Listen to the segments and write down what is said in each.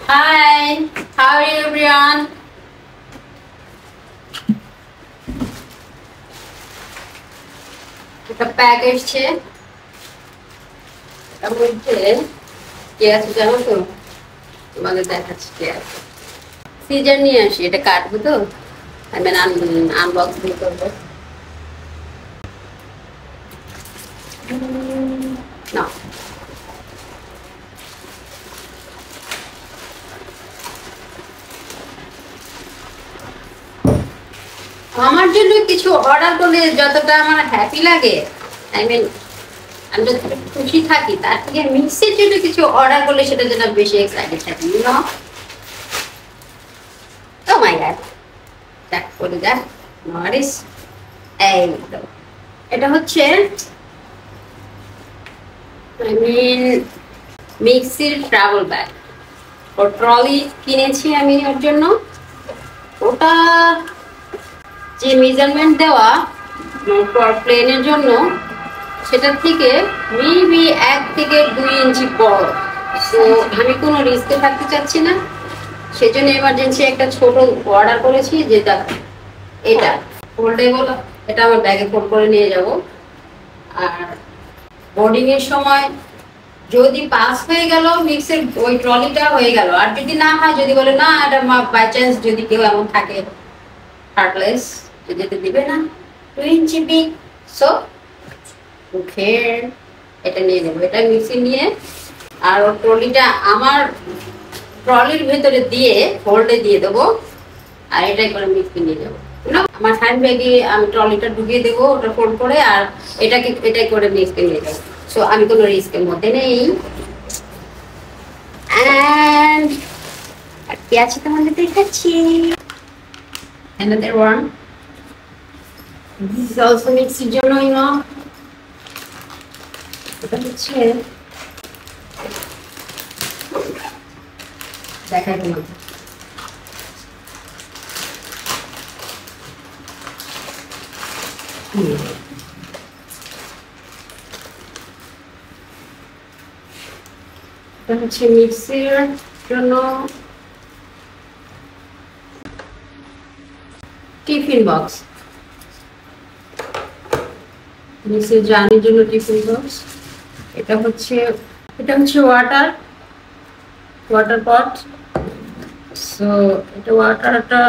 Hi, how are you everyone? একটা pack এসছে, এটার মধ্যে কি আছে জানো তো? তোমাদের দেখাচ্ছি কি আছে। সিজার নিয়ে আসি, এটা কাটবো তো, আমি আনবক্সিং করবো না। আমার জন্য কিছু অর্ডার করলে যতটা আমার হ্যাপি লাগে, আই মিন আমি যতটা খুশি থাকি, তার থেকে মিক্সের জন্য কিছু অর্ডার করলে সেটা যেন বেশি এক্সাইটেড থাকি, you know. Oh my god, দেখ করে দেখ নরিস। এই তো এটা হচ্ছে আই মিন মিক্সির ট্রাভেল ব্যাগ ও ট্রলি কিনেছি আমি ওর জন্য। ওটা যে মেজারমেন্ট দেওয়া প্লেনের জন্য, সেটার থেকে মেবি 1 থেকে 2 ইঞ্চি বড়। তো আমি কোনো রিস্কে থাকতে চাচ্ছি না, সেজন্য এমার্জেন্সি একটা ছোট অর্ডার করেছি, যেটা এটা ফোল্ডেবল। এটা আমার ব্যাগে ফোল্ড করে নিয়ে যাব। আর বোর্ডিং এর সময় যদি পাস হয়ে গেল মিক্সের ওই ট্রলিটা হয়ে গেল, আর যদি না হয়, যদি বলে না এটা বাই চান্স যদি কেউ এমন থাকে হার্টলেস যেতে দিবে না 2 ইঞ্চি বিগ, সো ওকে এটা নিয়ে নেবো। এটা মিক্সি নিয়ে আর ওর ট্রলিটা আমার ট্রলির ভেতরে দিয়ে ফোল্ডে দিয়ে দেবো, আর এটাই করে মিক্সি নিয়ে যাবো। আমার হ্যান্ড ব্যাগে আমি ট্রলিটা ঢুকিয়ে দেবো, ওটা ফোল্ড করে, আর এটাই করে মিক্সি নিয়ে যাবো। সো আমি কোনো রিস্কের মধ্যে নেই। And আর কি আছে তোমাদের দেখাচ্ছি। Another one. This is also মিক্সির জন্য, you know. এটা হচ্ছে দেখাই তোমাদের। এটা হচ্ছে মিক্সির জন্য টিফিন বক্স, মিক্সির জার্নির জন্য টিফিন বক্স। এটা হচ্ছে ওয়াটার পট। সো এটা ওয়াটারটা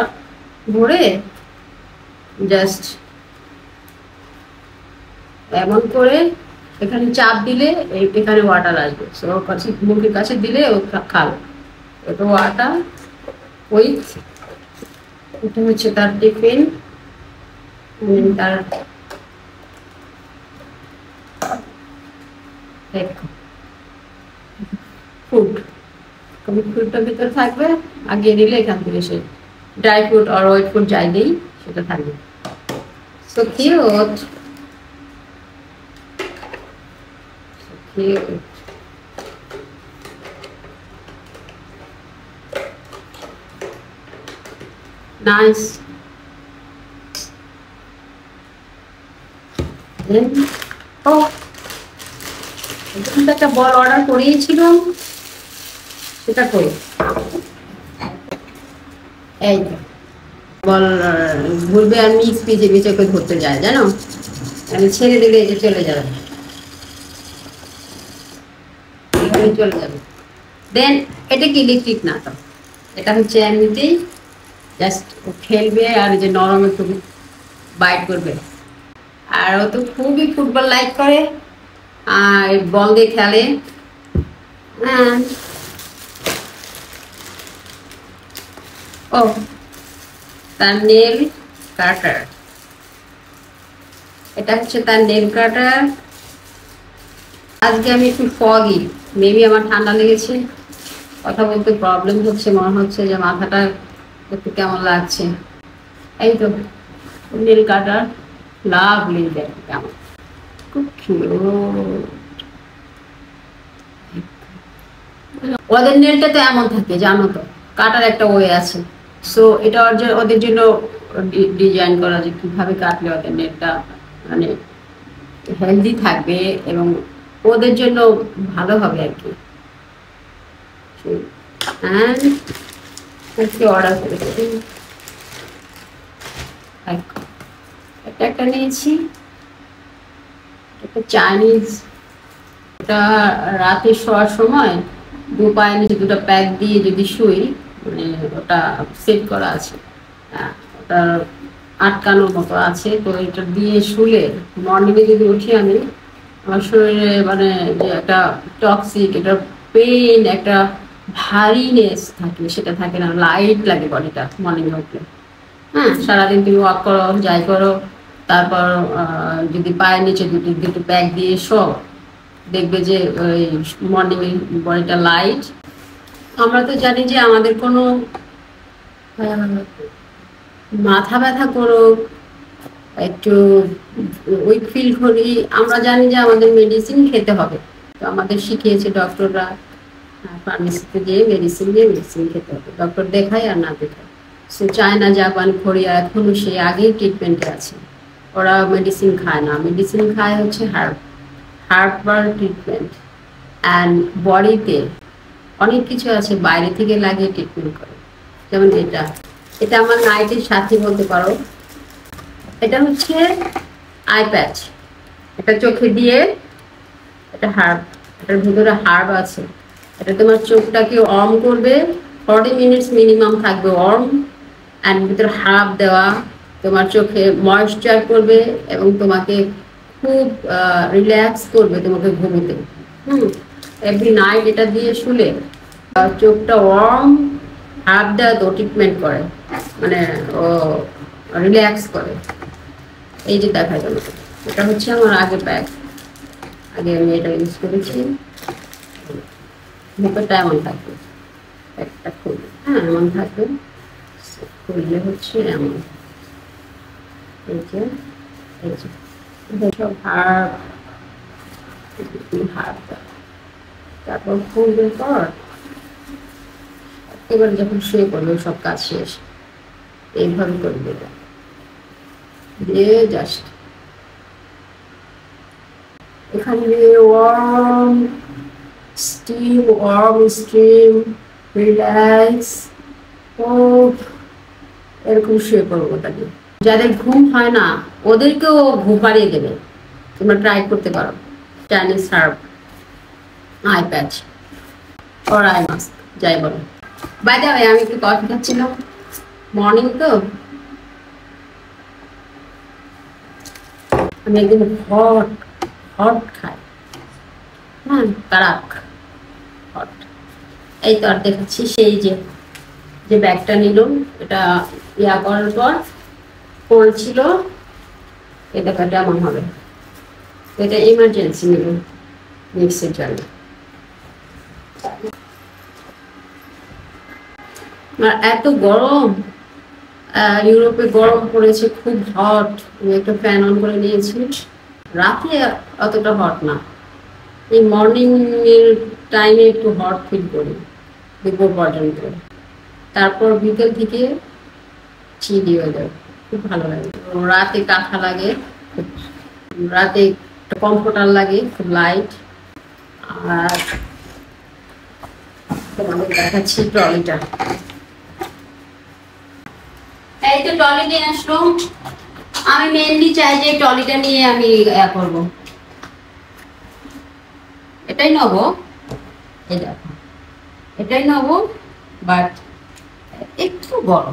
ভরে জাস্ট এমন করে এখানে চাপ দিলে এখানে ওয়াটার আসবে। সো কাছে মুখের কাছে দিলে ও খাবে। এটা ওয়াটার উইথ, এটা হচ্ছে তার টিফিন, তার ফুডটার ভিতরে থাকবে। আগে দিলে এখান থেকে সে ড্রাই ফ্রুট আর হোয়াইট ফ্রুট যাই দিই সেটা থাকবে। So cute, nice. একটা বল অর্ডার করিয়েছিলাম, সেটা করি। এই বল ঘুরবে আর মিক্স পিছে পিছে করে ধরতে যায়, জানো, আমি ছেড়ে দিলে এই যে চলে যাবে, চলে যাবে। দেন এটা কি ইলেকট্রিক না, তো এটা হচ্ছে এমনিতেই জাস্ট খেলবে আর যে নরম একটু বাইট করবে। আর ও তো খুবই ফুটবল লাইক করে, আর বল দিয়ে খেলে। ও তার নেল কাটার, এটা হচ্ছে তার নেল কাটার। আজকে আমি একটু ফগি, মেবি আমার ঠান্ডা লেগেছে, কথা বলতে প্রবলেম হচ্ছে, মনে হচ্ছে যে মাথাটা একটু কেমন লাগছে। এই তো নেল কাটার, লাভলি, দেখ কেমন খুব কিউট। ওদের নেলটা তো এমন থাকে জানো তো, কাটার একটা ওয়ে আছে। সো এটা ওদের জন্য ডিজাইন করা, যে কিভাবে কাটলে ওদের নেলটা মানে হেলদি থাকবে এবং ওদের জন্য ভালো হবে আর কি। অ্যান্ড একটি অর্ডার করেছি, এটা একটা নিয়েছি, একটা চাইনিজ। এটা রাতে শোয়ার সময় দু পায়ের নিচে দুটো প্যাক দিয়ে যদি শুই, মানে ওটা সেট করা আছে, ওটা আটকানোর মতো আছে, তো এটা দিয়ে শুলে মর্নিংয়ে যদি উঠি আমি, আমার শরীরে মানে যে একটা টক্সিক, একটা পেন, একটা ভারীনেস থাকে, সেটা থাকে না, লাইট লাগে বডিটা মর্নিংয়ে উঠলে। হ্যাঁ, সারাদিন তুমি ওয়াক করো, যাই করো, তারপর যদি পায়ের নিচে দুটো দুটো প্যাক দিয়ে শো, দেখবে যে ওই মর্নিং বডিটা লাইট। আমরা তো জানি যে আমাদের কোনো মাথা ব্যথা করুক, একটু উইক ফিল করি, আমরা জানি যে আমাদের মেডিসিন খেতে হবে। তো আমাদের শিখিয়েছে ডক্টররা, ফার্মেসিতে গিয়ে মেডিসিন খেতে হবে, ডক্টর দেখায় আর না দেখায়। সো চায়না, জাপান, কোরিয়া এখনো সেই আগেই ট্রিটমেন্টে আছে, ওরা মেডিসিন খায় না, মেডিসিন খায় হচ্ছে হার্বাল ট্রিটমেন্ট। অ্যান্ড বডিতে অনেক কিছু আছে বাইরে থেকে লাগিয়ে ট্রিটমেন্ট করে, যেমন এটা, এটা আমার নাইটের সাথী বলতে পারো। এটা হচ্ছে আই প্যাচ, এটা চোখে দিয়ে, এটা হার্ব, এটার ভিতরে হার্ব আছে, এটা তোমার চোখটাকে ওয়ার্ম করবে, 40 মিনিটস মিনিমাম থাকবে ওয়ার্ম, অ্যান্ড ভিতরে হার্ব দেওয়া, তোমার চোখে ময়েশ্চার করবে এবং তোমাকে খুব রিল্যাক্স করবে তোমাকে ঘুমোতে। এভরি নাইট এটা দিয়ে শুলে চোখটা ওয়ার্ম, হার্ব দেওয়া তো ট্রিটমেন্ট করে, মানে ও রিল্যাক্স করে। এই যে দেখা গেল, এটা হচ্ছে আমার আগে প্যাক, আগে আমি এটা ইউজ করেছি। মুখটা এমন থাকবে, একটা খুলবে, হ্যাঁ এমন থাকবে, খুললে হচ্ছে এমন, এই যে এই যে সব হার্ব, তারপর খুলবে পর এবার যখন শুয়ে পড়বে সব কাজ শেষ, এইভাবে করে দেবে দিয়ে জাস্ট এখানে ওয়ার্ম স্টিম রিল্যাক্স, ও এরকম শুয়ে পড়বো তাকে। যাদের ঘুম হয় না ওদেরকেও ঘুম পাড়িয়ে দেবে, তোমরা ট্রাই করতে পারো। Chinese herb I patch or eye mask, যাই বলো। বাই দ্য ওয়ে, আমি একটু কফি খাচ্ছিলাম, মর্নিং তো, আমি একদম হট খাই, হ্যাঁ কারাক হট। এই তো আর দেখাচ্ছি, সেই যে ব্যাগটা নিলাম, এটা ইয়া করার পর পড়ছিল, এটা কেমন হবে, এটা ইমার্জেন্সি নিলাম মিক্সের জন্য। আর এত গরম, ইউরোপে গরম পড়েছে, খুব হট, আমি একটা ফ্যান অন করে নিয়েছি। রাতে অতটা হট না, এই মর্নিং এর টাইমে একটু হট ফিল করি দুপুর পর্যন্ত, তারপর বিকেল থেকে চিলি হয়ে যায়, খুব ভালো লাগে। রাতে কাঁথা লাগে, রাতে একটা কমফোর্টার লাগে, খুব লাইট। আর তোমাদের দেখাচ্ছি ট্রলিটা, এই তো ট্রলি নিয়ে আসলো। আমি মেনলি চাই যে ট্রলিটা নিয়ে আমি করব, এটাই নেবো, এই দেখো এটাই নেবো, বাট একটু বড়।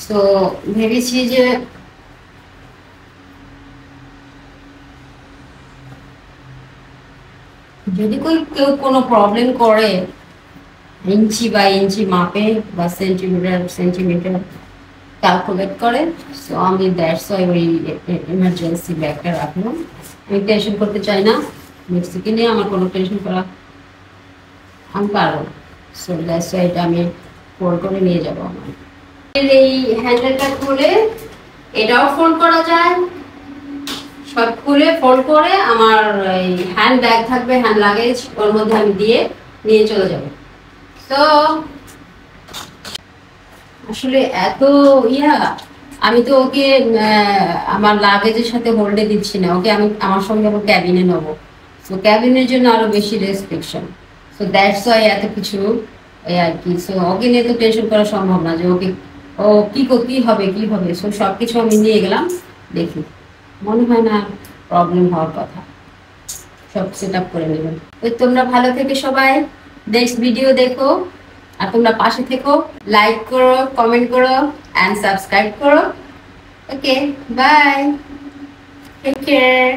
তো ভেবেছি যে যদি কেউ কোনো প্রবলেম করে ইঞ্চি বাই ইঞ্চি মাপে বা সেন্টিমিটার ক্যালকুলেট করে, সো আমি দ্যাটস ওয়াই ওই এমার্জেন্সি ব্যাগটা রাখলাম। আমি টেনশন করতে চাই না, মেক্সিকে নিয়ে আমার কোনো টেনশন করা আমি পারবো না, সো দ্যাটস ওয়াই এটা আমি ফোল্ড করে নিয়ে যাবো। আমার এই হ্যান্ডেলটা খুলে এটাও ফোল্ড করা যায়, সব খুলে ফোল্ড করে আমার এই হ্যান্ড ব্যাগ থাকবে, হ্যান্ড লাগেজ, ওর মধ্যে আমি দিয়ে নিয়ে চলে যাবো। তো আসলে এত আমি তো ওকে আমার লাগেজের সাথে হোল্ডে দিচ্ছি না, ওকে আমি আমার সঙ্গে আমার ক্যাবিনে নেবো, তো ক্যাবিনের জন্য আরো বেশি রেস্ট্রিকশন, সো দ্যাটস ওয়াই এত কিছু এই আর কি। সো ওকে নিয়ে তো টেনশন করা সম্ভব না যে ওকে ও কি হবে। সো সবকিছু আমি নিয়ে গেলাম, দেখি মনে হয় না প্রবলেম হওয়ার কথা, সব সেট আপ করে নেবেন। তো তোমরা ভালো থেকে সবাই, নেক্সট ভিডিও দেখো, আর তোমরা পাশে থেকো, লাইক করো, কমেন্ট করো অ্যান্ড সাবস্ক্রাইব করো। ওকে, বাই, টেক কেয়ার।